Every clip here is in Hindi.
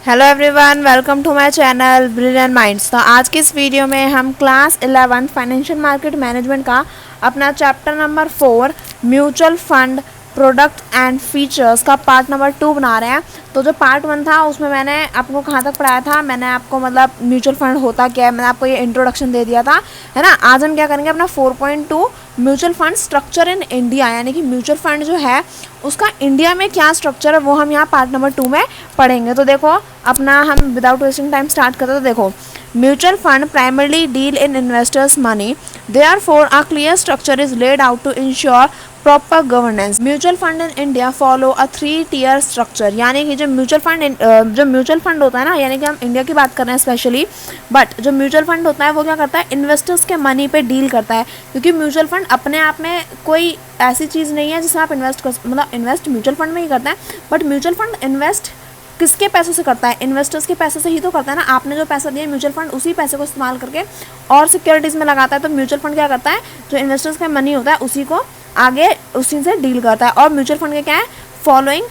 Hello everyone, welcome to my channel brilliant minds. तो आज की इस वीडियो में हम क्लास 11 फाइनेंशियल मार्केट मैनेजमेंट का अपना chapter number 4 mutual fund product and features का पार्ट नंबर 2 बना रहे हैं। तो जो पार्ट 1 था उसमें मैंने आपको कहाँ तक पढ़ाया था, मैंने आपको मतलब म्यूचुअल फंड होता क्या है, मैंने आपको ये इंट्रोडक्शन दे दिया था, है ना। आज हम क्या करेंगे, अपना 4.2 mutual fund structure in India, यानी कि म्यूचुअल फंड जो है उसका इंडिया में क्या स्ट्रक्चर है वो हम यहाँ पार्ट नंबर 2 में पढ़ेंगे। तो देखो अपना हम विदाउट वेस्टिंग टाइम स्टार्ट करते हैं। तो देखो, mutual fund primarily deal in investors money, therefore a clear structure is laid out to ensure proper governance. Mutual fund in India follow a 3 tier structure, यानी कि जो म्यूचुअल फंड होता है ना, यानी कि हम इंडिया की बात कर रहे हैं स्पेशली, बट जो म्यूचुअल फंड होता है वो क्या करता है, इन्वेस्टर्स के मनी पे डील करता है। क्योंकि म्यूचुअल फंड अपने आप में कोई ऐसी चीज़ नहीं है जिसमें आप इन्वेस्ट म्यूचुअल फंड में ही करते हैं, बट म्यूचुअल फंड इन्वेस्ट किसके पैसों से करता है, इन्वेस्टर्स के पैसे से ही तो करता है ना। आपने जो पैसा दिया म्यूचुअल फंड उसी पैसे को इस्तेमाल करके और सिक्योरिटीज़ में लगाता है। तो म्यूचुअल फंड क्या करता है, जो इन्वेस्टर्स का मनी होता है उसी को आगे उसी से डील करता है। और म्यूचुअल फंड के क्या है, फॉलोइंग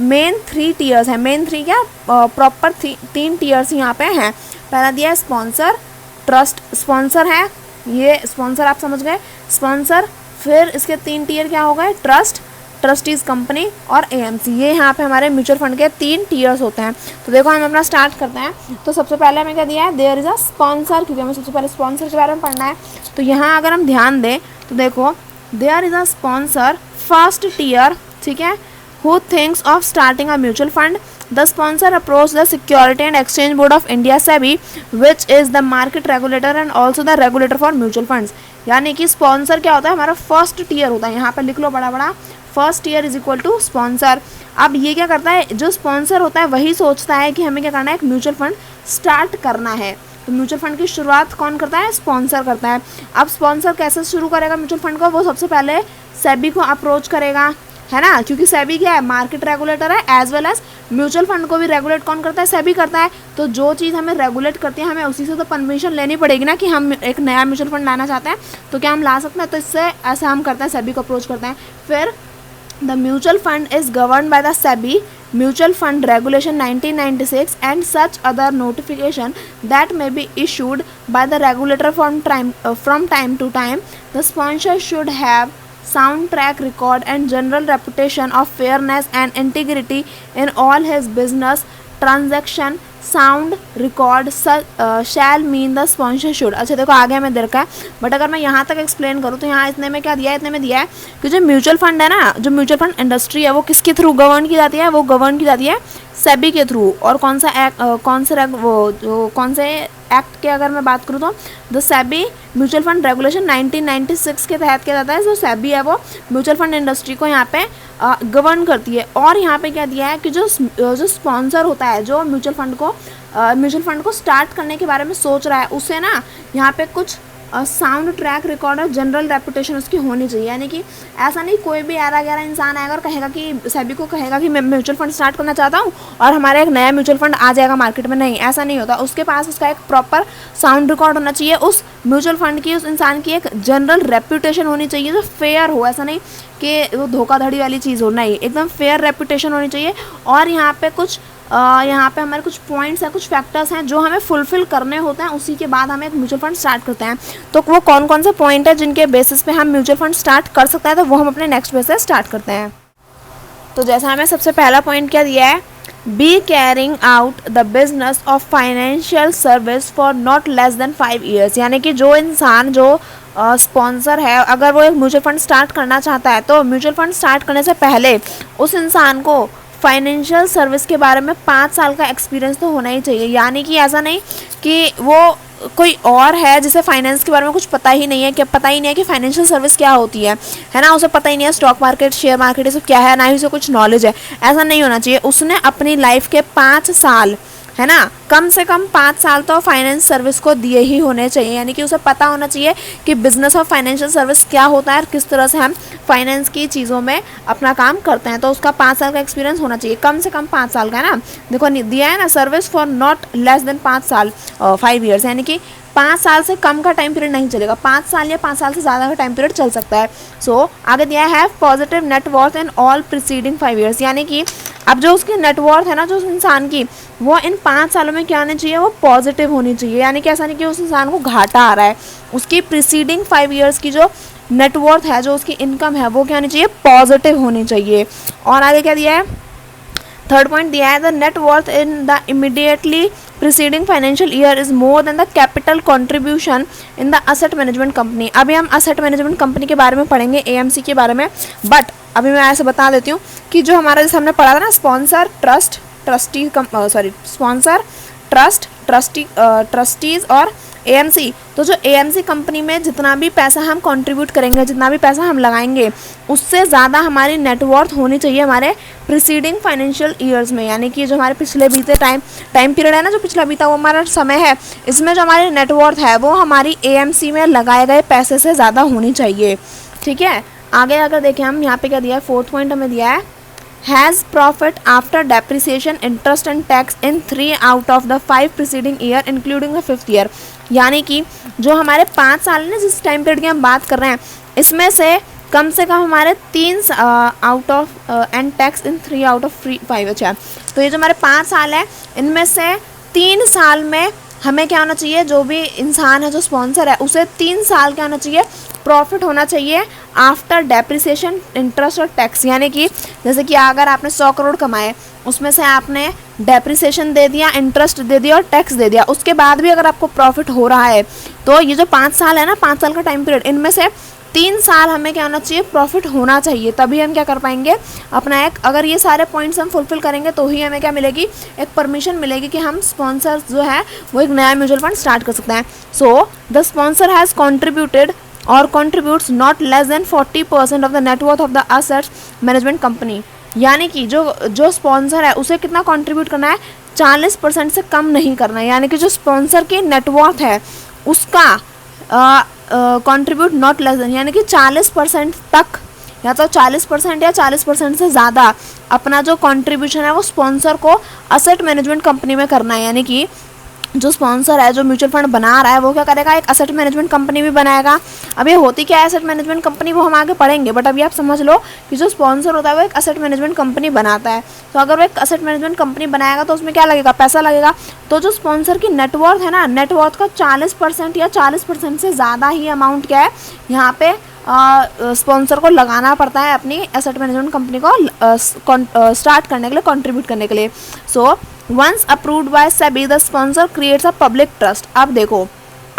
मेन 3 टियर्स हैं। मेन 3 क्या, प्रॉपर 3 टियर्स यहाँ पे हैं। पहला दिया है स्पॉन्सर, ट्रस्ट स्पॉन्सर है, ये स्पॉन्सर आप समझ गए, स्पॉन्सर। फिर इसके 3 टियर क्या हो गए, ट्रस्ट, ट्रस्टीज़ कंपनी और एएमसी। ये यहाँ पे हमारे म्यूचुअल फंड के 3 टियर्स होते हैं। तो देखो हम अपना स्टार्ट करते हैं। तो सबसे पहले हमें क्या दिया है, देयर इज़ अ स्पॉन्सर, क्योंकि हमें सबसे पहले स्पॉन्सर के बारे में पढ़ना है। तो यहाँ अगर हम ध्यान दें तो देखो, there is a sponsor first tier, ठीक है, who thinks of starting a mutual fund. The sponsor approached the Security and Exchange Board of India (SEBI), which is the market regulator and also the regulator for mutual funds. यानी कि स्पॉन्सर क्या होता है, हमारा फर्स्ट टियर होता है। यहाँ पे लिख लो बड़ा बड़ा, first tier is equal to sponsor. अब ये क्या करता है, जो स्पॉन्सर होता है वही सोचता है कि हमें क्या करना है, एक म्यूचुअल फंड स्टार्ट करना है। तो म्यूचुअल फंड की शुरुआत कौन करता है, स्पॉन्सर करता है। अब स्पॉन्सर कैसे शुरू करेगा म्यूचुअल फंड को, वो सबसे पहले सेबी को अप्रोच करेगा, है ना। क्योंकि सेबी क्या है, मार्केट रेगुलेटर है, as well as mutual fund को भी रेगुलेट कौन करता है, सेबी करता है। तो जो चीज़ हमें रेगुलेट करती है हमें उसी से तो परमिशन लेनी पड़ेगी ना, कि हम एक नया म्यूचुअल फंड लाना चाहते हैं तो क्या हम ला सकते हैं। तो इससे ऐसा हम करते हैं, सेबी को अप्रोच करते हैं। फिर the mutual fund is govern by the SEBI mutual fund regulation 1996 and such other notification that may be issued by the regulator from time to time. The sponsor should have sound track record and general reputation of fairness and integrity in all his business transaction. Sound record shall mean the sponsor should. अच्छा देखो आगे हमें दे रखा है, बट अगर मैं यहाँ तक एक्सप्लेन करूँ तो यहाँ इतने में क्या दिया है, इतने में दिया है कि जो म्यूचुअल फंड है ना, जो म्यूचुअल फंड इंडस्ट्री है वो किसके थ्रू गवर्न की जाती है, वो गवर्न की जाती है सेबी के थ्रू। और कौन से एक्ट के अगर मैं बात करूँ तो the SEBI mutual fund regulation 1996 के तहत क्या जाता है, जो सेबी है वो म्यूचुअल फंड इंडस्ट्री को यहाँ पे गवर्न करती है। और यहाँ पे क्या दिया है कि जो स्पॉन्सर होता है, जो म्यूचुअल फंड को स्टार्ट करने के बारे में सोच रहा है, उसे ना यहाँ पे कुछ साउंड ट्रैक रिकॉर्ड और जनरल रेपुटेशन उसकी होनी चाहिए। यानी कि ऐसा नहीं कोई भी 11 इंसान आएगा और कहेगा कि सेबी को कहेगा कि मैं म्यूचुअल फंड स्टार्ट करना चाहता हूँ और हमारा एक नया म्यूचुअल फंड आ जाएगा मार्केट में, नहीं ऐसा नहीं होता। उसके पास उसका एक प्रॉपर साउंड रिकॉर्ड होना चाहिए, उस म्यूचुअल फंड की, उस इंसान की एक जनरल रेपुटेशन होनी चाहिए जो फेयर हो। ऐसा नहीं कि वो धोखाधड़ी वाली चीज़ हो, नहीं, एकदम फेयर रेपुटेशन होनी चाहिए। और यहाँ पे हमारे कुछ पॉइंट्स हैं, कुछ फैक्टर्स हैं जो हमें फुलफिल करने होते हैं, उसी के बाद हम एक म्यूचुअल फंड स्टार्ट करते हैं। तो वो कौन कौन से पॉइंट है जिनके बेसिस पे हम म्यूचुअल फंड स्टार्ट कर सकते हैं, तो वो हम अपने नेक्स्ट बेस से स्टार्ट करते हैं। तो जैसा हमें सबसे पहला पॉइंट क्या दिया है, be carrying out the business of financial service for not less than 5 years. यानी कि जो इंसान, जो स्पॉन्सर है, अगर वो एक म्यूचुअल फंड स्टार्ट करना चाहता है तो म्यूचुअल फंड स्टार्ट करने से पहले उस इंसान को फाइनेंशियल सर्विस के बारे में 5 साल का एक्सपीरियंस तो होना ही चाहिए। यानी कि ऐसा नहीं कि वो कोई और है जिसे फाइनेंस के बारे में कुछ पता ही नहीं है, कि फाइनेंशियल सर्विस क्या होती है ना, उसे पता ही नहीं है स्टॉक मार्केट, शेयर मार्केट, ये सब क्या है, ना ही उसे कुछ नॉलेज है। ऐसा नहीं होना चाहिए। उसने अपनी लाइफ के 5 साल, है ना, कम से कम 5 साल तो फाइनेंस सर्विस को दिए ही होने चाहिए। यानी कि उसे पता होना चाहिए कि बिजनेस ऑफ फाइनेंशियल सर्विस क्या होता है और किस तरह से हम फाइनेंस की चीज़ों में अपना काम करते हैं। तो उसका 5 साल का एक्सपीरियंस होना चाहिए, कम से कम 5 साल का, है ना। देखो दिया है ना, service for not less than 5 साल 5 ईयर्स, यानी कि 5 साल से कम का टाइम पीरियड नहीं चलेगा, 5 साल या 5 साल से ज़्यादा का टाइम पीरियड चल सकता है। सो आगे दिया है positive net worth in all preceding 5 years, यानी कि अब जो उसकी नेटवर्थ है ना, जो उस इंसान की, वो इन 5 सालों में क्या होनी चाहिए, वो पॉजिटिव होनी चाहिए। यानी कि ऐसा नहीं कि उस इंसान को घाटा आ रहा है, उसकी प्रीसीडिंग 5 ईयर्स की जो नेटवर्थ है, जो उसकी इनकम है, वो क्या होनी चाहिए, पॉजिटिव होनी चाहिए। और आगे क्या दिया है, थर्ड पॉइंट दिया है, the net worth in the immediately preceding financial year is more than the capital contribution in the asset management company. अभी हम असेट मैनेजमेंट कंपनी के बारे में पढ़ेंगे, एएमसी के बारे में, बट अभी मैं ऐसे बता देती हूँ कि जो हमारा जैसे हमने पढ़ा था ना, sponsor trust trustee sponsor trust trustees और एएमसी, तो जो एएमसी कंपनी में जितना भी पैसा हम कंट्रीब्यूट करेंगे, जितना भी पैसा हम लगाएंगे, उससे ज़्यादा हमारी नेटवर्थ होनी चाहिए हमारे प्रीसीडिंग फाइनेंशियल ईयर्स में। यानी कि जो हमारे पिछले बीते टाइम पीरियड है ना, जो पिछला बीता वो हमारा समय है, इसमें जो हमारी नेटवर्थ है वो हमारी एएमसी में लगाए गए पैसे से ज़्यादा होनी चाहिए। ठीक है, आगे अगर देखें हम, यहाँ पे क्या दिया है, फोर्थ पॉइंट हमें दिया है, has profit after depreciation interest and tax in 3 out of the 5 preceding year including the 5th year. यानी कि जो हमारे 5 साल ने जिस टाइम पीरियड की हम बात कर रहे हैं, इसमें से कम हमारे 3 out of and tax in 3 out of 5। अच्छा, तो ये जो हमारे 5 साल है, इनमें से 3 साल में हमें क्या होना चाहिए, जो भी इंसान है, जो स्पॉन्सर है, उसे 3 साल क्या होना चाहिए, प्रॉफिट होना चाहिए आफ्टर डेप्रिसिएशन इंटरेस्ट और टैक्स। यानी कि जैसे कि अगर आपने 100 करोड़ कमाए, उसमें से आपने डेप्रिसिएशन दे दिया, इंटरेस्ट दे दिया और टैक्स दे दिया, उसके बाद भी अगर आपको प्रॉफिट हो रहा है, तो ये जो 5 साल है ना, 5 साल का टाइम पीरियड, इनमें से 3 साल हमें क्या होना चाहिए, प्रॉफिट होना चाहिए। तभी हम क्या कर पाएंगे, अपना एक, अगर ये सारे पॉइंट्स हम फुलफिल करेंगे तो ही हमें क्या मिलेगी, एक परमिशन मिलेगी कि हम स्पॉन्सर जो है वो एक नया म्यूचुअल फंड स्टार्ट कर सकते हैं। So the sponsor has contributed और contributes not less than 40% of the net worth of the assets management company. यानी कि जो स्पॉन्सर है उसे कितना कंट्रीब्यूट करना है, 40% से कम नहीं करना है। यानी कि जो स्पॉन्सर की नेटवर्थ है उसका कंट्रीब्यूट नॉट लेस देन, यानी कि 40% तक, या तो 40% या 40% से ज़्यादा अपना जो कंट्रीब्यूशन है वो स्पॉन्सर को असेट मैनेजमेंट कंपनी में करना है। यानी कि जो स्पॉन्सर है, जो म्यूचुअल फंड बना रहा है, वो क्या करेगा, एक असेट मैनेजमेंट कंपनी भी बनाएगा। अब ये होती क्या है एसेट मैनेजमेंट कंपनी, वो हम आगे पढ़ेंगे, बट अभी आप समझ लो कि जो स्पॉन्सर होता है वो एक असेट मैनेजमेंट कंपनी बनाता है। तो अगर वो एक असेट मैनेजमेंट कंपनी बनाएगा तो उसमें क्या लगेगा, पैसा लगेगा। तो जो स्पॉन्सर की नेटवर्थ है ना, नेटवर्थ का 40% या 40% से ज़्यादा ही अमाउंट क्या है, यहाँ पे स्पॉन्सर को लगाना पड़ता है अपनी एसेट मैनेजमेंट कंपनी को स्टार्ट करने के लिए, कंट्रीब्यूट करने के लिए। So once approved by SEBI the sponsor creates a public trust. अब देखो,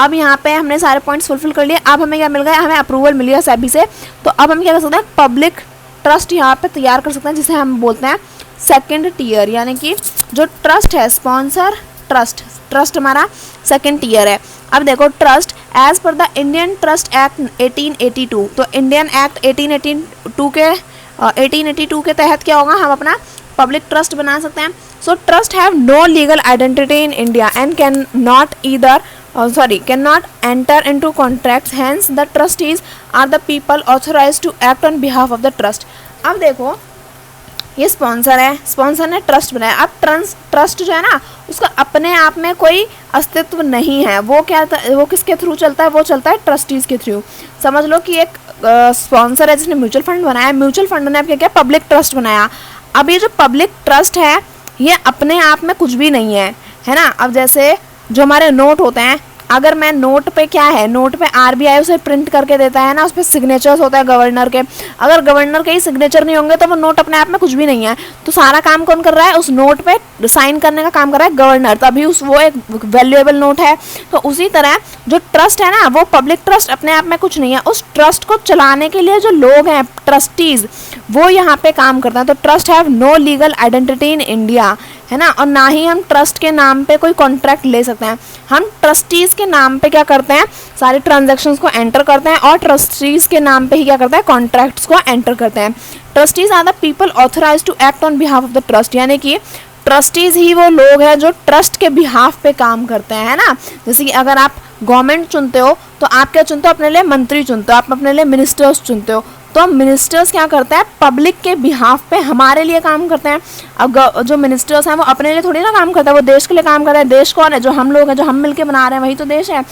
अब यहाँ पे हमने सारे पॉइंट्स फुलफिल कर लिए, अब हमें क्या मिल गया, हमें अप्रूवल मिल गया सेबी से, तो अब हम क्या कर सकते हैं, पब्लिक ट्रस्ट यहाँ पे तैयार कर सकते हैं, जिसे हम बोलते हैं सेकेंड टीयर। यानी कि जो ट्रस्ट है, स्पॉन्सर ट्रस्ट हमारा सेकेंड टीयर है। अब देखो, trust as per the Indian trust act 1882, तो इंडियन एक्ट 1882 के तहत क्या होगा, हम अपना पब्लिक ट्रस्ट बना सकते हैं। So trust have no legal identity in India and can not enter into contracts, hence the trustees are the people authorized to act on behalf of the trust। अब देखो, ये स्पॉन्सर है, स्पॉन्सर ने ट्रस्ट बनाया। अब ट्रस्ट जो है ना, उसका अपने आप में कोई अस्तित्व नहीं है, वो क्या, वो किसके थ्रू चलता है, वो चलता है ट्रस्टीज़ के थ्रू। समझ लो कि एक स्पॉन्सर है जिसने म्यूचुअल फंड बनाया, म्यूचुअल फंड ने क्या किया, पब्लिक ट्रस्ट बनाया। अब ये जो पब्लिक ट्रस्ट है, ये अपने आप में कुछ भी नहीं है ना। अब जैसे जो हमारे नोट होते हैं, अगर मैं नोट पे क्या है, नोट पे आरबीआई उसे प्रिंट करके देता है ना, उस पर सिग्नेचर्स होता है गवर्नर के, अगर गवर्नर के ही सिग्नेचर नहीं होंगे तो वो नोट अपने आप में कुछ भी नहीं है। तो सारा काम कौन कर रहा है, उस नोट पे साइन करने का काम कर रहा है गवर्नर, तभी वो एक वैल्यूएबल नोट है। तो उसी तरह जो ट्रस्ट है ना, वो पब्लिक ट्रस्ट अपने आप में कुछ नहीं है, उस ट्रस्ट को चलाने के लिए जो लोग हैं, ट्रस्टीज, वो यहाँ पे काम करते हैं। तो trust have no legal identity in India, है ना, और ना ही हम ट्रस्ट के नाम पे कोई कॉन्ट्रैक्ट ले सकते हैं। हम ट्रस्टीज़ के नाम पे क्या करते हैं, सारे ट्रांजैक्शंस को एंटर करते हैं, और ट्रस्टीज़ के नाम पे ही क्या करते हैं, कॉन्ट्रैक्ट्स को एंटर करते हैं। Trustees are the people authorised to act on behalf of the trust, यानी कि ट्रस्टीज़ ही वो लोग हैं जो ट्रस्ट के बिहाफ पे काम करते हैं, है ना। जैसे कि अगर आप गवर्नमेंट चुनते हो तो आप क्या चुनते हो, अपने लिए मंत्री चुनते हो, आप अपने लिए मिनिस्टर्स चुनते हो। तो मिनिस्टर्स क्या करते हैं, पब्लिक के बिहाफ पे हमारे लिए काम करते हैं। अब जो मिनिस्टर्स हैं वो अपने लिए थोड़ी ना काम करता है, वो देश के लिए काम करता है। देश कौन है, जो हम लोग हैं, जो हम मिलके बना रहे हैं, वही तो देश है।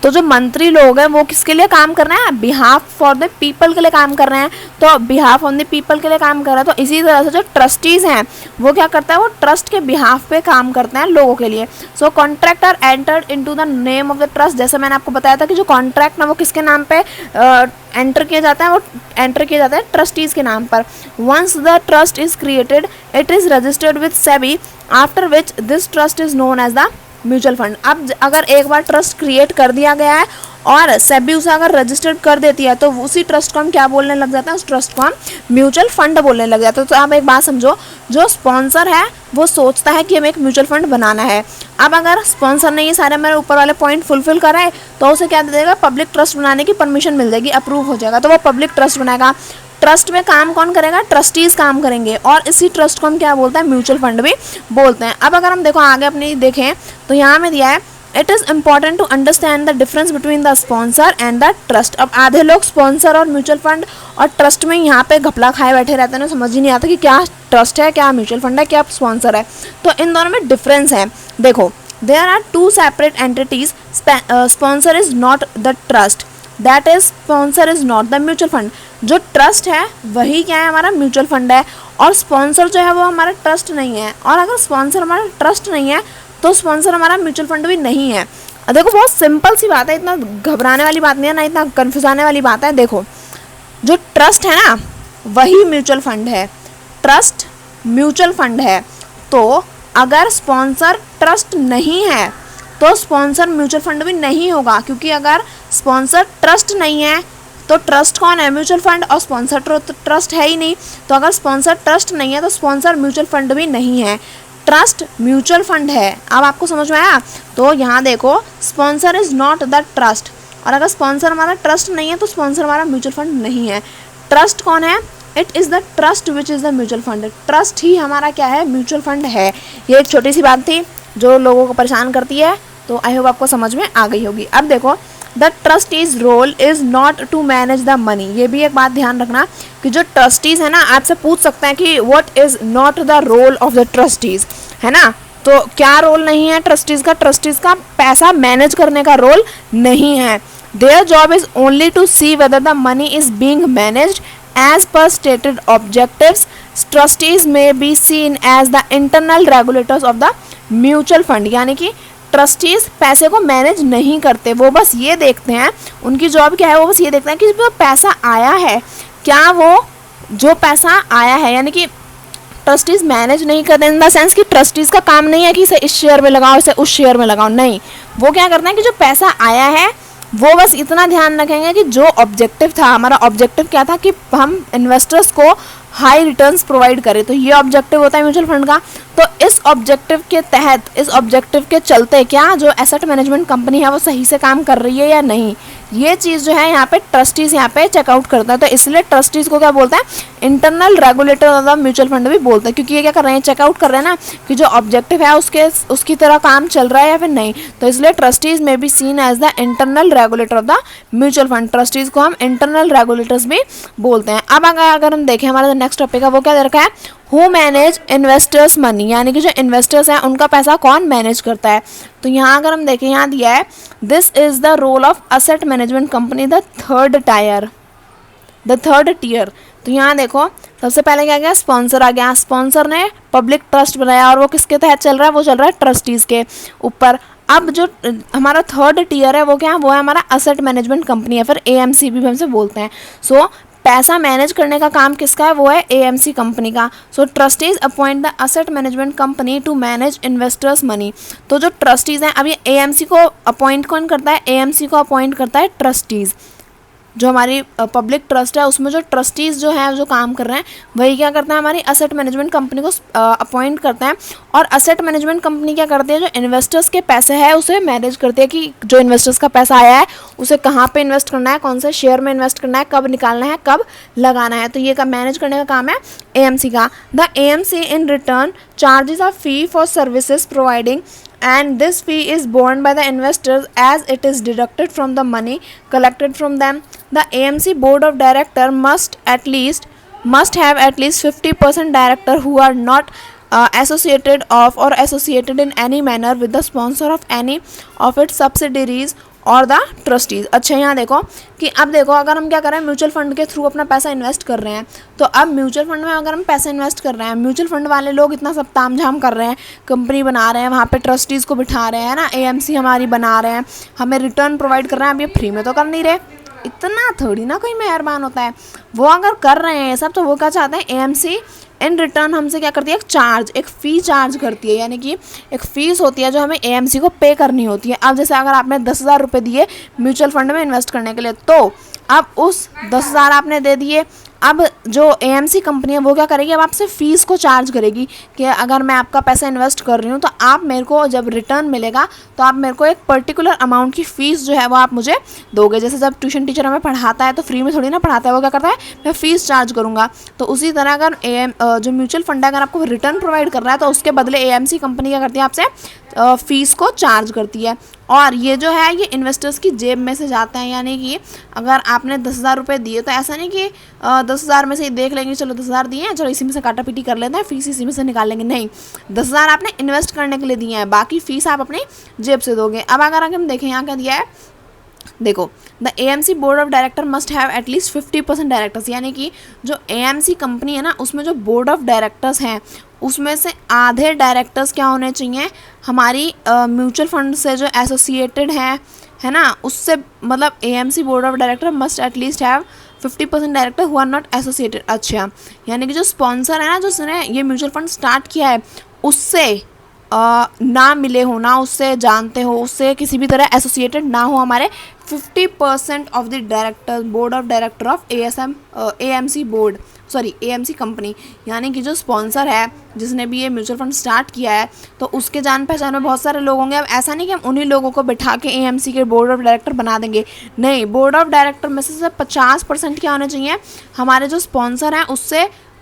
तो जो मंत्री लोग हैं वो किसके लिए काम कर रहे हैं, बिहाफ फॉर द पीपल के लिए काम कर रहे हैं, तो बिहाफ ऑन द पीपल के लिए काम कर रहा है। तो इसी तरह से जो ट्रस्टीज हैं वो क्या करता है, वो ट्रस्ट के बिहाफ पे काम करते हैं लोगों के लिए। So contract are entered into the name of the trust. जैसे मैंने आपको बताया था कि जो कॉन्ट्रैक्ट ना वो किसके नाम पे एंटर किया जाता है, वो एंटर किया जाता है ट्रस्टीज के नाम पर। Once the trust is created it is registered with SEBI, after which this trust is known as the mutual fund. अब अगर एक बार ट्रस्ट क्रिएट कर दिया गया है और सेबी उसे अगर रजिस्टर्ड कर देती है तो उसी ट्रस्ट को हम क्या बोलने लग जाते हैं, उस ट्रस्ट को हम म्यूचुअल फंड बोलने लग जाते हैं। तो आप एक बात समझो, जो स्पॉन्सर है वो सोचता है कि हमें एक म्यूचुअल फंड बनाना है। अब अगर स्पॉन्सर ने ये सारे मेरे ऊपर वाले पॉइंट फुलफिल कराए तो उसे क्या दे देगा, पब्लिक ट्रस्ट बनाने की परमिशन मिल जाएगी, अप्रूव हो जाएगा, तो वो पब्लिक ट्रस्ट बनाएगा। ट्रस्ट में काम कौन करेगा, ट्रस्टीज काम करेंगे, और इसी ट्रस्ट को हम क्या बोलते हैं, म्यूचुअल फंड भी बोलते हैं। अब अगर हम देखो आगे अपनी देखें तो यहाँ में दिया है it is important to understand the difference between the sponsor and the trust. अब आधे लोग स्पॉन्सर और म्यूचुअल फंड और ट्रस्ट में यहाँ पे घपला खाए बैठे रहते हैं, समझ ही नहीं आता कि क्या ट्रस्ट है, क्या म्यूचुअल फंड है, क्या स्पॉन्सर है। तो इन दोनों में डिफरेंस है। देखो, there are two separate entities, sponsor is not the trust, that is sponsor is not the mutual fund. जो ट्रस्ट है वही क्या है, हमारा म्यूचुअल फंड है, और स्पॉन्सर जो है वो हमारा ट्रस्ट नहीं है। और अगर स्पॉन्सर हमारा ट्रस्ट नहीं है तो स्पॉन्सर हमारा म्यूचुअल फंड भी नहीं है। देखो बहुत सिंपल सी बात है, इतना घबराने वाली बात नहीं है ना, इतना कन्फ्यूज आने वाली बात है। देखो जो ट्रस्ट है ना वही म्यूचुअल फंड है, ट्रस्ट म्यूचुअल फंड है। तो अगर स्पॉन्सर ट्रस्ट नहीं है तो स्पॉन्सर म्यूचुअल फंड भी नहीं होगा, क्योंकि अगर स्पॉन्सर ट्रस्ट नहीं है तो ट्रस्ट कौन है, म्यूचुअल फंड, और स्पॉन्सर ट्रस्ट है ही नहीं। तो अगर स्पॉन्सर ट्रस्ट नहीं है तो स्पॉन्सर म्यूचुअल फंड भी नहीं है, ट्रस्ट म्यूचुअल फंड है। अब आपको समझ में आया? तो यहाँ देखो sponsor is not the trust, और अगर स्पॉन्सर हमारा ट्रस्ट नहीं है तो स्पॉन्सर हमारा म्यूचुअल फंड नहीं है। ट्रस्ट कौन है, it is the trust which is the mutual fund, trust ही हमारा क्या है, म्यूचुअल फंड है। ये एक छोटी सी बात थी जो लोगों को परेशान करती है, तो आई होप आपको समझ में आ गई होगी। अब देखो the trustees role is not to manage the money. ये भी एक बात ध्यान रखना कि जो ट्रस्टीज़ है ना, आपसे पूछ सकते हैं कि what is not the role of the trustees, है ना। तो क्या रोल नहीं है ट्रस्टीज़ का, ट्रस्टीज़ का पैसा मैनेज करने का रोल नहीं है। Their job is only to see whether the money is being managed as per stated objectives. Trustees में be seen as the internal regulators of the mutual fund. यानी कि ट्रस्टीज पैसे को मैनेज नहीं करते, वो बस ये देखते हैं, उनकी जॉब क्या है, वो बस ये देखते हैं कि जो पैसा आया है, क्या वो जो पैसा आया है, यानी कि ट्रस्टीज मैनेज नहीं करते इन द सेंस कि ट्रस्टीज का काम नहीं है कि इसे इस शेयर में लगाओ, इसे उस शेयर में लगाओ, नहीं। वो क्या करते हैं कि जो पैसा आया है वो बस इतना ध्यान रखेंगे कि जो ऑब्जेक्टिव था, हमारा ऑब्जेक्टिव क्या था कि हम इन्वेस्टर्स को हाई रिटर्न्स प्रोवाइड करें, तो ये ऑब्जेक्टिव होता है म्यूचुअल फंड का। तो इस ऑब्जेक्टिव के तहत, इस ऑब्जेक्टिव के चलते क्या जो एसेट मैनेजमेंट कंपनी है वो सही से काम कर रही है या नहीं, ये चीज़ जो है यहाँ पे ट्रस्टीज़ यहाँ पे चेकआउट करता है। तो इसलिए ट्रस्टीज़ को क्या बोलते हैं, internal regulator of the mutual fund भी बोलते हैं, क्योंकि ये क्या कर रहे हैं, चेकआउट कर रहे हैं ना कि जो ऑब्जेक्टिव है उसकी तरह काम चल रहा है या फिर नहीं। तो इसलिए ट्रस्टीज़ में be seen as the internal regulator of the mutual fund, trustees को हम इंटरनल रेगुलेटर्स भी बोलते हैं। अब अगर हम देखें हमारा नेक्स्ट टॉपिक है वो क्या दे रखा है, हु मैनेज इन्वेस्टर्स मनी, यानी कि जो इन्वेस्टर्स हैं उनका पैसा कौन मैनेज करता है। तो यहाँ अगर हम देखें, यहाँ दिया है this is the role of asset management company the third tier. तो यहाँ देखो सबसे पहले क्या गया, स्पॉन्सर आ गया, स्पॉन्सर ने पब्लिक ट्रस्ट बनाया और वो किसके तहत चल रहा है, वो चल रहा है ट्रस्टीज़ के ऊपर। अब जो हमारा थर्ड टीयर है वो क्या है, वो है हमारा असेट मैनेजमेंट कंपनी है, फिर AMC भी हम से बोलते हैं। सो पैसा मैनेज करने का काम किसका है, वो है AMC कंपनी का। So trustees appoint the asset management company to manage investors money. तो जो ट्रस्टीज हैं, अब ये AMC को अपॉइंट कौन करता है, AMC को अपॉइंट करता है ट्रस्टीज़। जो हमारी पब्लिक ट्रस्ट है उसमें जो ट्रस्टीज़ जो हैं जो काम कर रहे हैं वही क्या करते हैं, हमारी असेट मैनेजमेंट कंपनी को अपॉइंट करते हैं। और असेट मैनेजमेंट कंपनी क्या करती है, जो इन्वेस्टर्स के पैसे है उसे मैनेज करती है कि जो इन्वेस्टर्स का पैसा आया है उसे कहाँ पे इन्वेस्ट करना है, कौन से शेयर में इन्वेस्ट करना है, कब निकालना है, कब लगाना है। तो ये का मैनेज करने का काम है AMC का। The AMC in return charges a fee for services providing and this fee is borne by the investors as it is deducted from the money collected from them. The AMC board of director must have at least 50% director who are not associated of or associated in any manner with the sponsor of any of its subsidiaries और द ट्रस्टीज। अच्छा यहाँ देखो कि अब देखो अगर हम क्या कर रहे हैं, म्यूचुअल फंड के थ्रू अपना पैसा इन्वेस्ट कर रहे हैं, तो अब म्यूचुअल फंड में अगर हम पैसा इन्वेस्ट कर रहे हैं, म्यूचुअल फंड वाले लोग इतना सब तामझाम कर रहे हैं, कंपनी बना रहे हैं, वहाँ पे ट्रस्टीज़ को बिठा रहे हैं ना, एएमसी हमारी बना रहे हैं, हमें रिटर्न प्रोवाइड कर रहे हैं, अब ये फ्री में तो कर नहीं रहे, इतना थोड़ी ना कोई मेहरबान होता है। वो अगर कर रहे हैं ये सब तो वो क्या चाहते हैं, एएमसी इन रिटर्न हमसे क्या करती है, एक फ़ी चार्ज करती है, यानी कि एक फ़ीस होती है जो हमें एएमसी को पे करनी होती है। अब जैसे अगर आपने 10,000 रुपये दिए म्यूचुअल फंड में इन्वेस्ट करने के लिए, तो अब उस 10,000 आपने दे दिए, अब जो एएमसी कंपनी है वो क्या करेगी, अब आपसे फ़ीस को चार्ज करेगी कि अगर मैं आपका पैसा इन्वेस्ट कर रही हूँ तो आप मेरे को जब रिटर्न मिलेगा तो आप मेरे को एक पर्टिकुलर अमाउंट की फ़ीस जो है वो आप मुझे दोगे। जैसे जब ट्यूशन टीचर हमें पढ़ाता है तो फ्री में थोड़ी ना पढ़ाता है, वो क्या करता है, मैं फ़ीस चार्ज करूँगा। तो उसी तरह अगर जो म्यूचुअल फंड है अगर आपको रिटर्न प्रोवाइड कर रहा है तो उसके बदले एएमसी कंपनी क्या करती है, आपसे फ़ीस को चार्ज करती है, और ये जो है ये इन्वेस्टर्स की जेब में से जाता है। यानी कि अगर आपने 10,000 रुपये दिए तो ऐसा नहीं कि 10,000 में से ही देख लेंगे, चलो 10,000 दिए हैं, चलो इसी में से काटा पीटी कर लेते हैं, फीस इसी में से निकाल लेंगे, नहीं, 10,000 आपने इन्वेस्ट करने के लिए दिए हैं, बाकी फ़ीस आप अपनी जेब से दोगे। अब अगर हम देखें यहाँ क्या दिया है, देखो the AMC board of director must have at least 50% directors, यानी कि जो एएमसी कंपनी है ना उसमें जो बोर्ड ऑफ डायरेक्टर्स हैं उसमें से आधे डायरेक्टर्स क्या होने चाहिए, हमारी म्यूचुअल फंड से जो एसोसिएटेड है ना, उससे मतलब AMC board of director must at least have 50% director who are not associated. अच्छा, यानी कि जो स्पॉन्सर है ना, जो उसने ये म्यूचुअल फंड स्टार्ट किया है उससे ना मिले हो, ना उससे जानते हो, उससे किसी भी तरह एसोसिएटेड ना हो हमारे 50% of the director board of director of AMC board, sorry AMC company. यानी कि जो स्पॉन्सर है जिसने भी ये म्यूचुअल फंड स्टार्ट किया है तो उसके जान पहचान में बहुत सारे लोग होंगे। अब ऐसा नहीं कि हम उन्हीं लोगों को बिठा के एएमसी के बोर्ड ऑफ डायरेक्टर बना देंगे, नहीं, बोर्ड ऑफ डायरेक्टर में से 50% क्या होने चाहिए, हमारे जो स्पॉन्सर हैं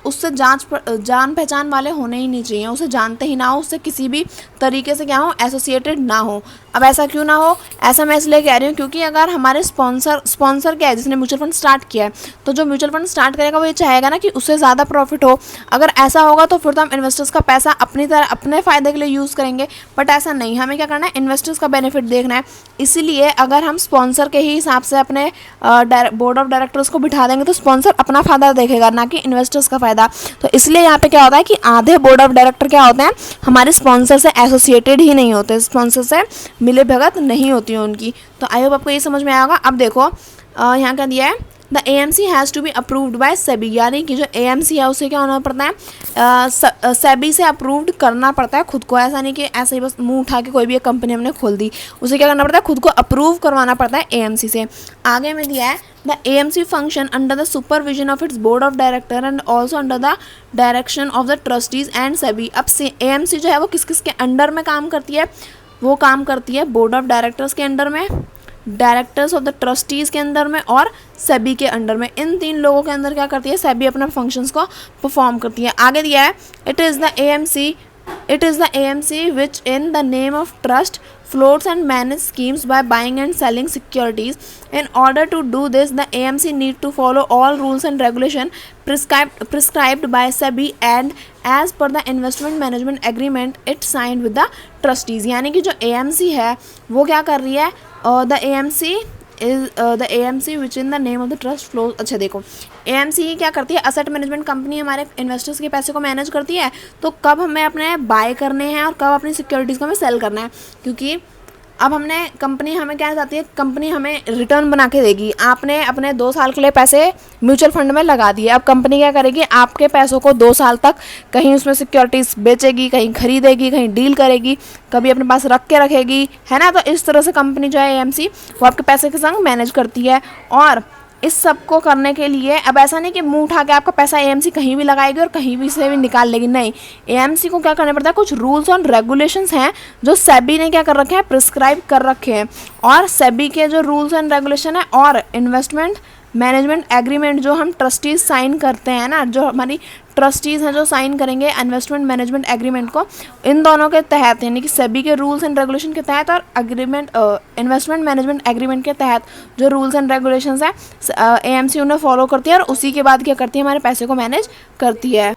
उससे जान पहचान वाले होने ही नहीं चाहिए, उसे जानते ही ना हो, उससे किसी भी तरीके से क्या हो, एसोसिएटेड ना हो। अब ऐसा क्यों ना हो, ऐसा मैं इसलिए कह रही हूँ क्योंकि अगर हमारे स्पॉन्सर क्या है, जिसने म्यूचुअल फंड स्टार्ट किया है, तो जो म्यूचुअल फंड स्टार्ट करेगा वो ये चाहेगा ना कि उससे ज़्यादा प्रॉफिट हो। अगर ऐसा होगा तो फिर तो हम इन्वेस्टर्स का पैसा अपनी तरह अपने फ़ायदे के लिए यूज़ करेंगे, बट ऐसा नहीं, हमें क्या करना है, इन्वेस्टर्स का बेनिफिट देखना है। इसीलिए अगर हम स्पॉन्सर के ही हिसाब से अपने बोर्ड ऑफ डायरेक्टर्स को बिठा देंगे तो स्पॉन्सर अपना फ़ायदा देखेगा, ना कि इन्वेस्टर्स का फ़ायदा। तो इसलिए यहाँ पे क्या होता है कि आधे बोर्ड ऑफ डायरेक्टर क्या होते हैं, हमारे स्पॉन्सर से एसोसिएटेड ही नहीं होते, स्पॉन्सर से मिले भगत नहीं होती है उनकी। तो आई होप आपको ये समझ में आया होगा। अब देखो यहाँ क्या दिया है, the AMC has to be approved by SEBI, यानी कि जो एएमसी है उसे क्या होना पड़ता है, सेबी से अप्रूव्ड करना पड़ता है खुद को। ऐसा नहीं कि ऐसे ही बस मुंह उठा के कोई भी एक कंपनी हमने खोल दी, उसे क्या करना पड़ता है, खुद को अप्रूव करवाना पड़ता है एएमसी से। आगे में दिया है the AMC function under the supervision of its board of director and also under the direction of the trustees and SEBI. अब एएमसी जो है वो किस किस के अंडर में काम करती है, वो काम करती है बोर्ड ऑफ डायरेक्टर्स के अंडर में, डायरेक्टर्स ऑफ द ट्रस्टीज़ के अंदर में और सेबी के अंडर में। इन तीन लोगों के अंदर क्या करती है, सेबी अपने फंक्शंस को परफॉर्म करती है। आगे दिया है it is the AMC which in the name of trust floats and manage schemes by buying and selling securities. In order to do this, the AMC need to follow all rules and regulation prescribed by SEBI and as per the investment management agreement it signed with the trustees। यानी कि जो AMC है वो क्या कर रही है, the AMC is the AMC which in the name of the trust flows। अच्छा देखो AMC क्या करती है, असेट मैनेजमेंट कंपनी हमारे इन्वेस्टर्स के पैसे को मैनेज करती है, तो कब हमें अपने बाय करने हैं और कब अपनी सिक्योरिटीज़ को हमें सेल करना है, क्योंकि अब हमने कंपनी हमें क्या चाहती है, कंपनी हमें रिटर्न बना के देगी। आपने अपने 2 साल के लिए पैसे म्यूचुअल फंड में लगा दिए, अब कंपनी क्या करेगी, आपके पैसों को 2 साल तक कहीं उसमें सिक्योरिटीज़ बेचेगी, कहीं खरीदेगी, कहीं डील करेगी, कभी अपने पास रख के रखेगी, है ना। तो इस तरह से कंपनी जो है एएमसी वो आपके पैसे के संग मैनेज करती है। और इस सब को करने के लिए अब ऐसा नहीं कि मुंह उठा के आपका पैसा एएमसी कहीं भी लगाएगी और कहीं भी से भी निकाल लेगी, नहीं, एएमसी को क्या करना पड़ता है, कुछ रूल्स और रेगुलेशंस हैं जो सेबी ने क्या कर रखे हैं, प्रिस्क्राइब कर रखे हैं। और सेबी के जो रूल्स एंड रेगुलेशन है और इन्वेस्टमेंट मैनेजमेंट एग्रीमेंट जो हम ट्रस्टीज साइन करते हैं ना, जो हमारी ट्रस्टीज़ हैं जो साइन करेंगे इन्वेस्टमेंट मैनेजमेंट एग्रीमेंट को, इन दोनों के तहत यानी कि सेबी के रूल्स एंड रेगुलेशन के तहत और एग्रीमेंट इन्वेस्टमेंट मैनेजमेंट एग्रीमेंट के तहत जो रूल्स एंड रेगुलेशंस हैं एएमसी उन्हें फॉलो करती है और उसी के बाद क्या करती है, हमारे पैसे को मैनेज करती है।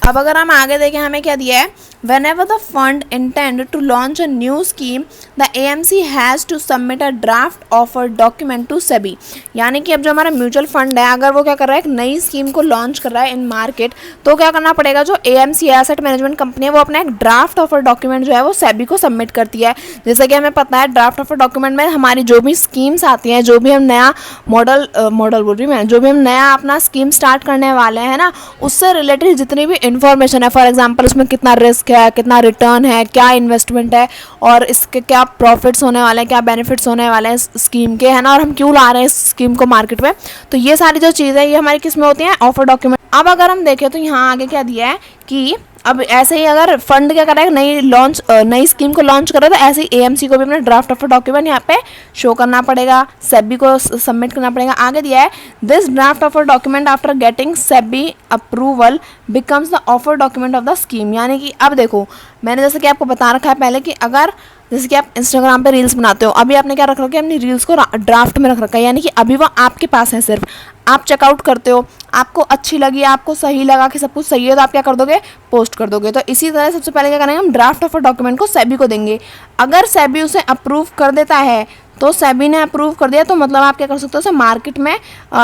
अब अगर हम आगे देखें, हमें क्या दिया है, whenever the fund intend to launch a new scheme, the AMC has to submit a draft offer document to SEBI। यानी कि अब जो हमारा म्यूचुअल फंड है, अगर वो क्या कर रहा है, एक नई स्कीम को लॉन्च कर रहा है इन मार्केट, तो क्या करना पड़ेगा, जो AMC एसेट मैनेजमेंट कंपनी है वो अपना एक ड्राफ्ट ऑफर डॉक्यूमेंट जो है वो SEBI को सबमिट करती है। जैसा कि हमें पता है, ड्राफ्ट ऑफर डॉक्यूमेंट में हमारी जो भी स्कीम्स आती हैं, जो भी हम नया मॉडल बोल रही मैं, जो भी हम नया अपना स्कीम स्टार्ट करने वाले हैं ना, उससे रिलेटेड जितनी भी इंफॉर्मेशन है, फॉर एग्जांपल उसमें कितना रिस्क है, कितना रिटर्न है, क्या इन्वेस्टमेंट है, और इसके क्या प्रॉफिट्स होने वाले हैं, क्या बेनिफिट्स होने वाले हैं इस स्कीम के, है ना, और हम क्यों ला रहे हैं इस स्कीम को मार्केट में, तो ये सारी जो चीज़ें ये हमारी किस में होती हैं, ऑफर डॉक्यूमेंट। अब अगर हम देखें तो यहाँ आगे क्या दिया है कि अब ऐसे ही अगर फंड क्या कर रहा है, नई स्कीम को लॉन्च कर रहा है, तो ऐसे ही AMC को भी अपना ड्राफ्ट ऑफर डॉक्यूमेंट यहाँ पे शो करना पड़ेगा, SEBI को सबमिट करना पड़ेगा। आगे दिया है, this draft offer document after getting SEBI approval becomes the offer document of the scheme. यानी कि अब देखो, मैंने जैसे कि आपको बता रखा है पहले कि अगर जैसे कि आप इंस्टाग्राम पे रील्स बनाते हो, अभी आपने क्या रख रखा है, अपनी रील्स को ड्राफ्ट में रख रखा है, यानी कि अभी वो आपके पास है, सिर्फ आप चेकआउट करते हो, आपको अच्छी लगी, आपको सही लगा कि सब कुछ सही है, तो आप क्या कर दोगे, पोस्ट कर दोगे। तो इसी तरह सबसे पहले क्या करेंगे, हम ड्राफ्ट ऑफ डॉक्यूमेंट को SEBI को देंगे। अगर SEBI उसे अप्रूव कर देता है, तो SEBI ने अप्रूव कर दिया, तो मतलब आप क्या कर सकते हो, उसे मार्केट में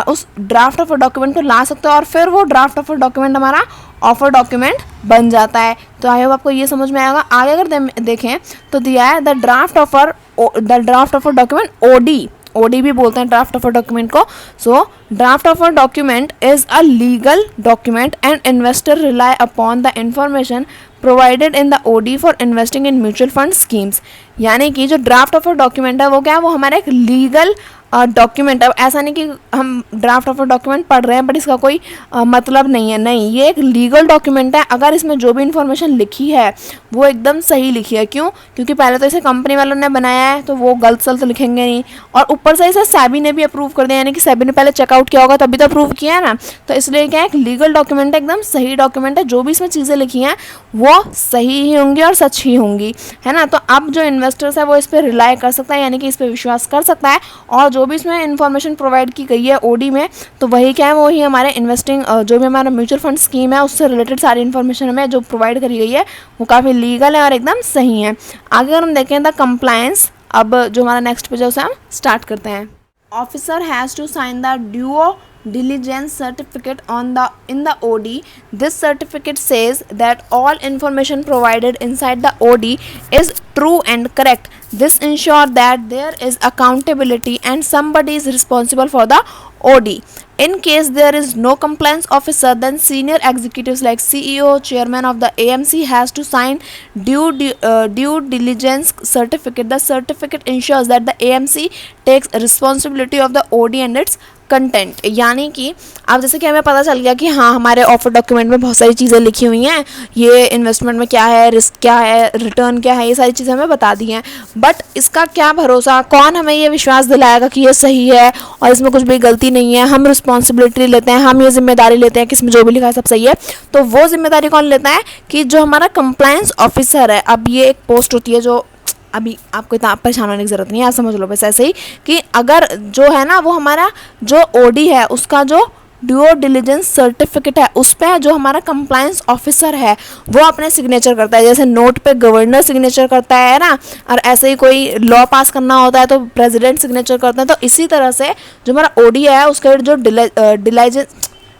उस ड्राफ्ट ऑफ डॉक्यूमेंट को ला सकते हो, और फिर वो ड्राफ्ट ऑफ डॉक्यूमेंट हमारा ऑफर डॉक्यूमेंट बन जाता है। तो आई होप आपको ये समझ में आएगा। आगे अगर देखें तो दिया है the draft offer document OD भी बोलते हैं ड्राफ्ट ऑफर डॉक्यूमेंट को। So draft offer document is a legal document and investor rely upon the information provided in the OD for investing in mutual fund schemes. यानी कि जो ड्राफ्ट ऑफर डॉक्यूमेंट है वो क्या है, वो हमारा एक लीगल डॉक्यूमेंट। अब ऐसा नहीं कि हम ड्राफ्ट ऑफ डॉक्यूमेंट पढ़ रहे हैं बट इसका कोई मतलब नहीं है, नहीं, ये एक लीगल डॉक्यूमेंट है। अगर इसमें जो भी इन्फॉर्मेशन लिखी है वो एकदम सही लिखी है। क्यों? क्योंकि पहले तो इसे कंपनी वालों ने बनाया है तो वो गलत सलत लिखेंगे नहीं, और ऊपर से इसे SEBI ने भी अप्रूव कर दिया, यानी कि SEBI ने पहले चेकआउट किया होगा तभी तो अप्रूव किया है ना। तो इसलिए क्या है, एक लीगल डॉक्यूमेंट है, एकदम सही डॉक्यूमेंट है। जो भी इसमें चीज़ें लिखी हैं वो सही ही होंगी और सच ही होंगी, है ना। तो अब जो इन्वेस्टर्स है वो इस पर रिलाई कर सकता है, यानी कि इस पर विश्वास कर सकता है, और जो भी इसमें इन्फॉर्मेशन प्रोवाइड की गई है OD में, तो वही क्या है, वही हमारे इन्वेस्टिंग जो भी हमारा म्यूचुअल फंड स्कीम है उससे रिलेटेड सारी इन्फॉर्मेशन हमें जो प्रोवाइड करी गई है वो काफ़ी लीगल है और एकदम सही है। आगे अगर हम देखें द कंप्लायंस, अब जो हमारा नेक्स्ट पेज है उसे हम स्टार्ट करते हैं। Officer has to sign the due diligence certificate in the OD. This certificate says that all information provided inside the OD is true and correct. This ensures that there is accountability and somebody is responsible for the OD. In case there is no compliance officer, then senior executives like CEO, chairman of the AMC has to sign due diligence certificate. The certificate ensures that the AMC takes responsibility of the OD and its content. यानी कि अब जैसे कि हमें पता चल गया कि हाँ हमारे ऑफर डॉक्यूमेंट में बहुत सारी चीज़ें लिखी हुई हैं, ये इन्वेस्टमेंट में क्या है, रिस्क क्या है, रिटर्न क्या है, ये सारी चीज़ें हमें बता दी हैं, बट इसका क्या भरोसा, कौन हमें ये विश्वास दिलाएगा कि ये सही है और इसमें कुछ भी गलती नहीं है, हम रिस्पॉन्सिबिलिटी लेते हैं, हम ये जिम्मेदारी लेते हैं कि इसमें जो भी लिखा है सब सही है। तो वो जिम्मेदारी कौन लेता है कि जो हमारा कंप्लायंस ऑफिसर है। अब ये एक पोस्ट होती है जो अभी आपको इतना परेशान होने की ज़रूरत नहीं है, समझ लो बस ऐसे ही कि अगर जो है ना वो हमारा जो OD है उसका जो ड्यू डिलिजेंस सर्टिफिकेट है उस पर जो हमारा कंप्लायंस ऑफिसर है वो अपने सिग्नेचर करता है। जैसे नोट पे गवर्नर सिग्नेचर करता है ना, और ऐसे ही कोई लॉ पास करना होता है तो प्रेसिडेंट सिग्नेचर करते हैं। तो इसी तरह से जो हमारा OD है उसका जो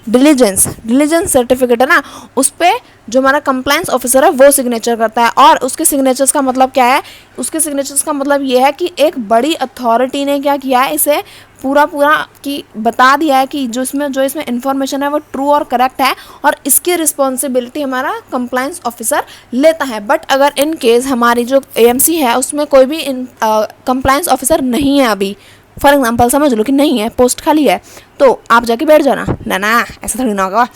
डिलीजेंस सर्टिफिकेट है ना, उस पर जो हमारा कंप्लायंस ऑफिसर है वो सिग्नेचर करता है। और उसके सिग्नेचर्स का मतलब क्या है, उसके सिग्नेचर्स का मतलब ये है कि एक बड़ी अथॉरिटी ने क्या किया है, इसे पूरा कि बता दिया है कि जो इसमें इन्फॉर्मेशन है वो ट्रू और करेक्ट है, और इसकी रिस्पॉन्सिबिलिटी हमारा कंप्लायंस ऑफिसर लेता है। बट अगर इन केस हमारी जो AMC है उसमें कोई भी कंप्लायंस ऑफिसर नहीं है, अभी फॉर एग्जाम्पल समझ लो कि नहीं है, पोस्ट खाली है, तो आप जाके बैठ जाना ना, ऐसा थोड़ी ना होगा।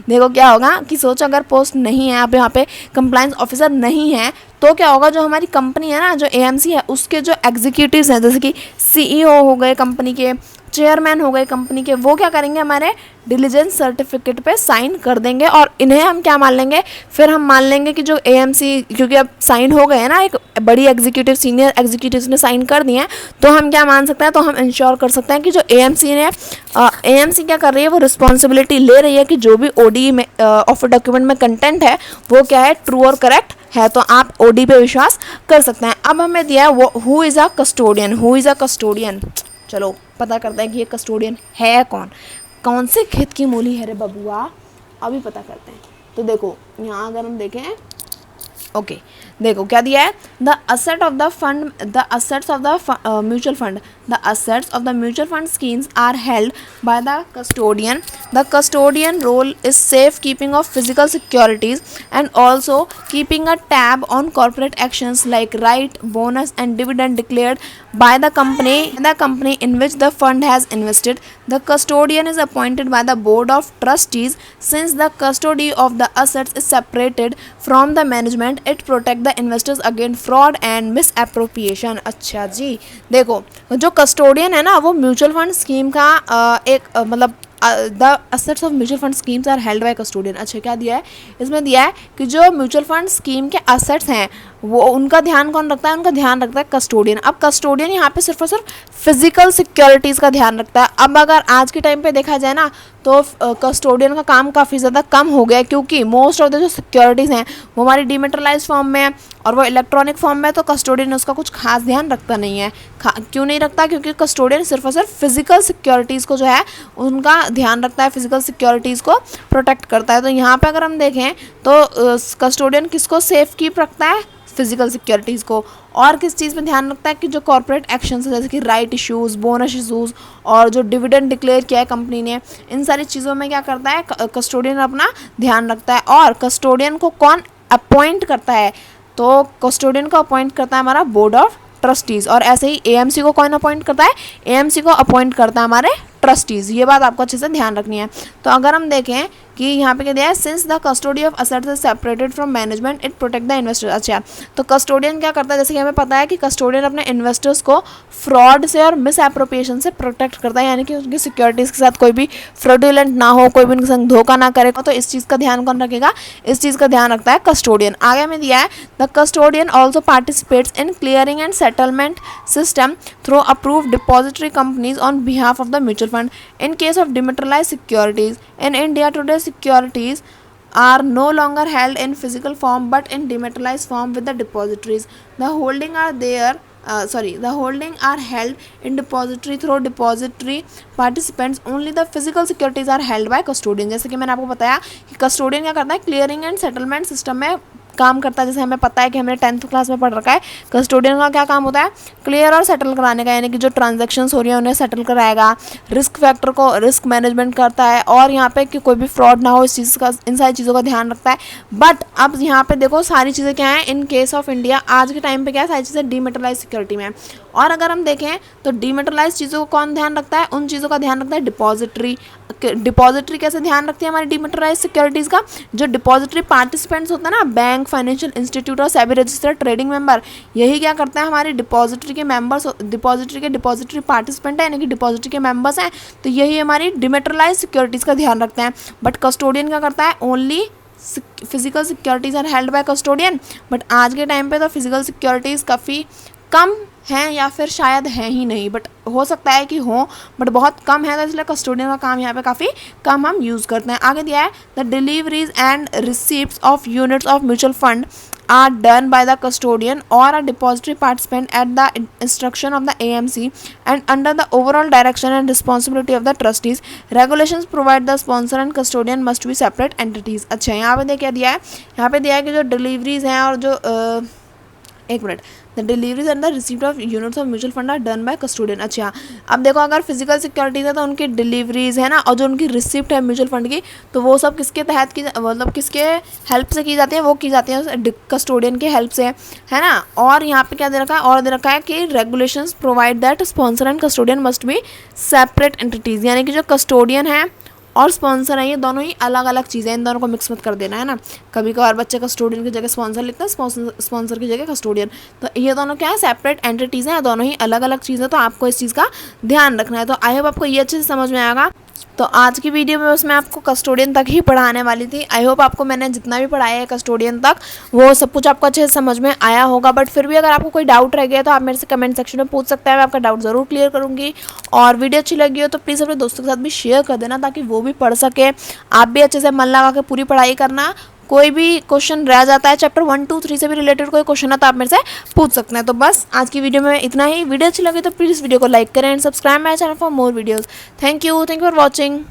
देखो क्या होगा कि सोचो अगर पोस्ट नहीं है, आप यहाँ पे कंप्लायंस ऑफिसर नहीं है, तो क्या होगा, जो हमारी कंपनी है ना, जो AMC है उसके जो एग्जीक्यूटिव्स हैं, जैसे कि CEO हो गए कंपनी के, चेयरमैन हो गए कंपनी के, वो क्या करेंगे, हमारे डिलीजेंस सर्टिफिकेट पे साइन कर देंगे। और इन्हें हम क्या मान लेंगे, फिर हम मान लेंगे कि जो AMC, क्योंकि अब साइन हो गए हैं ना, एक बड़ी एग्जीक्यूटिव सीनियर एग्जीक्यूटिव्स ने साइन कर दिए हैं, तो हम क्या मान सकते हैं, तो हम इंश्योर कर सकते हैं कि जो AMC क्या कर रही है, वो रिस्पॉन्सिबिलिटी ले रही है कि जो भी OD में ऑफर डॉक्यूमेंट में कंटेंट है वो क्या है, ट्रू और करेक्ट है तो आप ओडी पे विश्वास कर सकते हैं। अब हमें दिया है वो who is a custodian, who is a custodian. चलो पता करते हैं कि ये कस्टोडियन है कौन, कौन से खेत की मूली है रे बबुआ, अभी पता करते हैं। तो देखो यहाँ अगर हम देखें, ओके देखो क्या दिया है, the asset of the fund, the assets of the mutual fund, the assets of the mutual fund schemes are held by the custodian. The custodian role is safekeeping of physical securities and also keeping a tab on corporate actions like right, bonus and dividend declared by the company in which the fund has invested. The custodian is appointed by the board of trustees. Since the custody of the assets is separated from the management, it protect the investors against fraud and misappropriation। अच्छा जी, देखो जो कस्टोडियन है ना वो म्यूचुअल फंड स्कीम का एक मतलब the assets of mutual fund schemes are held by custodian. अच्छा क्या दिया है, इसमें दिया है कि जो म्यूचुअल फंड स्कीम के असेट्स हैं वो उनका ध्यान कौन रखता है, उनका ध्यान रखता है कस्टोडियन। अब कस्टोडियन यहाँ पे सिर्फ और सिर्फ फिजिकल सिक्योरिटीज़ का ध्यान रखता है। अब अगर आज के टाइम पे देखा जाए ना तो कस्टोडियन का काम काफ़ी ज़्यादा कम हो गया है, क्योंकि मोस्ट ऑफ द जो सिक्योरिटीज़ हैं वो हमारी डिमेटरलाइज फॉर्म में है और वो इलेक्ट्रॉनिक फॉर्म में, तो कस्टोडियन उसका कुछ खास ध्यान रखता नहीं है। क्यों नहीं रखता, क्योंकि कस्टोडियन सिर्फ और सिर्फ फिजिकल सिक्योरिटीज़ को जो है उनका ध्यान रखता है, फिजिकल सिक्योरिटीज़ को प्रोटेक्ट करता है। तो यहाँ पे अगर हम देखें तो कस्टोडियन किसको सेफ कीप रखता है, फिजिकल सिक्योरिटीज़ को। और किस चीज़ में ध्यान रखता है कि जो कॉर्पोरेट एक्शंस है जैसे कि राइट इश्यूज़, बोनस इश्यूज़ और जो डिविडेंड डिक्लेयर किया है कंपनी ने, इन सारी चीज़ों में क्या करता है कस्टोडियन अपना ध्यान रखता है। और कस्टोडियन को कौन अपॉइंट करता है, तो कस्टोडियन को अपॉइंट करता है हमारा बोर्ड ऑफ ट्रस्टीज़। और ऐसे ही एएमसी को कौन अपॉइंट करता है, एएमसी को अपॉइंट करता है हमारे ट्रस्टीज़। ये बात आपको अच्छे से ध्यान रखनी है। तो अगर हम देखें कि यहाँ पे क्या दिया है, since the custody of assets is separated from management it protect the investors. अच्छा तो कस्टोडियन क्या करता है, जैसे कि हमें पता है कि कस्टोडियन अपने इन्वेस्टर्स को फ्रॉड से और मिस एप्रोप्रिएशन से प्रोटेक्ट करता है, यानी कि उनकी सिक्योरिटीज़ के साथ कोई भी फ्रॉडुलेंट ना हो, कोई भी उनके संग धोखा ना करेगा। तो इस चीज़ का ध्यान कौन रखेगा, इस चीज़ का ध्यान रखता है कस्टोडियन। आगे में दिया है the custodian also participates in clearing and settlement system through approved depository companies on behalf of the mutual fund in case of dematerialized securities. In India today, securities are no longer held in physical form but in dematerialized form with the depositories. The holding are held in depository through depository participants. Only the physical securities are held by custodian। जैसे कि मैंने आपको बताया कि कस्टोडियन क्या करता है, क्लियरिंग एंड सेटलमेंट सिस्टम में काम करता है। जैसे हमें पता है कि हमने 10th क्लास में पढ़ रखा है, कस्टोडियन का क्या काम होता है, क्लियर और सेटल कराने का, यानी कि जो ट्रांजैक्शंस हो रही हैं उन्हें सेटल कराएगा, रिस्क फैक्टर को रिस्क मैनेजमेंट करता है और यहाँ पे कि कोई भी फ्रॉड ना हो इस चीज़ का, इन सारी चीज़ों का ध्यान रखता है। बट अब यहाँ पे देखो सारी चीज़ें क्या हैं, इन केस ऑफ इंडिया आज के टाइम पे क्या है, सारी चीज़ें डीमेटरलाइज सिक्योरिटी में है। और अगर हम देखें तो डीमेटरलाइज चीज़ों को कौन ध्यान रखता है, उन चीज़ों का ध्यान रखता है डिपॉजिटरी। डिपॉजिटरी कैसे ध्यान रखती है हमारी डीमेटरलाइज सिक्योरिटीज़ का, जो डिपॉजिटरी पार्टिसिपेंट्स होता है ना, बैंक, फाइनेंशियल इंस्टीट्यूट और सेबी रजिस्टर्ड ट्रेडिंग मेंबर, यही क्या करते हैं हमारी डिपॉजिटरी के मेंबर्स, डिपॉजिटरी पार्टिसिपेंट है यानी कि डिपॉजिटरी के मेंबर्स हैं, तो यही हमारी डीमेटरलाइज सिक्योरिटीज़ का ध्यान रखते हैं। बट कस्टोडियन क्या करता है, only physical securities are held by custodian. But आज के टाइम पे तो फिजिकल सिक्योरिटीज़ काफ़ी कम हैं या फिर शायद हैं ही नहीं, बट हो सकता है कि हो, बट बहुत कम है, तो इसलिए कस्टोडियन का काम यहाँ पे काफ़ी कम हम यूज़ करते हैं। आगे दिया है the deliveries and receipts of units of mutual fund are done by the custodian or a depository participant at the instruction of the AMC and under the overall direction and responsibility of the trustees. Regulations provide the sponsor and custodian must be separate entities। अच्छा यहाँ पे क्या दिया है, यहाँ पे दिया है कि जो डिलीवरीज हैं और जो एक minute, the deliveries and the receipt of units of mutual fund are done by custodian. अच्छा अब देखो अगर फिजिकल सिक्योरिटीज है तो उनकी डिलीवरीज है ना, और जो उनकी रिसिप्ट है म्यूचुअल फंड की, तो वो सब किसके तहत की, मतलब किसके हेल्प से की जाती है, वो की जाती है कस्टोडियन के हेल्प से, है ना। और यहाँ पे क्या दे रखा है, और दे रखा है कि regulations provide that sponsor and custodian must be separate entities, यानी कि जो कस्टोडियन है और स्पॉन्सर है ये दोनों ही अलग अलग चीज़ें, इन दोनों को मिक्स मत कर देना, है ना। कभी कभार बच्चे कस्टोडियन की जगह स्पॉन्सर लिखते हैं, स्पॉन्सर की जगह कस्टोडियन, तो ये दोनों क्या है, सेपरेट एंटिटीज़ हैं, दोनों ही अलग अलग चीज़ें, तो आपको इस चीज़ का ध्यान रखना है। तो आई होप आपको ये अच्छे से समझ में आएगा। तो आज की वीडियो में बस मैं आपको कस्टोडियन तक ही पढ़ाने वाली थी। आई होप आपको मैंने जितना भी पढ़ाया है कस्टोडियन तक वो सब कुछ आपको अच्छे से समझ में आया होगा। बट फिर भी अगर आपको कोई डाउट रह गया तो आप मेरे से कमेंट सेक्शन में पूछ सकते हैं, मैं आपका डाउट ज़रूर क्लियर करूँगी। और वीडियो अच्छी लगी हो तो प्लीज़ अपने दोस्तों के साथ भी शेयर कर देना ताकि वो भी पढ़ सके। आप भी अच्छे से मन लगा के पूरी पढ़ाई करना, कोई भी क्वेश्चन रह जाता है चैप्टर 1, 2, 3 से भी रिलेटेड कोई क्वेश्चन है तो आप मेरे से पूछ सकते हैं। तो बस आज की वीडियो में इतना ही। वीडियो अच्छी लगी तो प्लीज़ वीडियो को लाइक करें and subscribe my channel for more videos. Thank you for watching.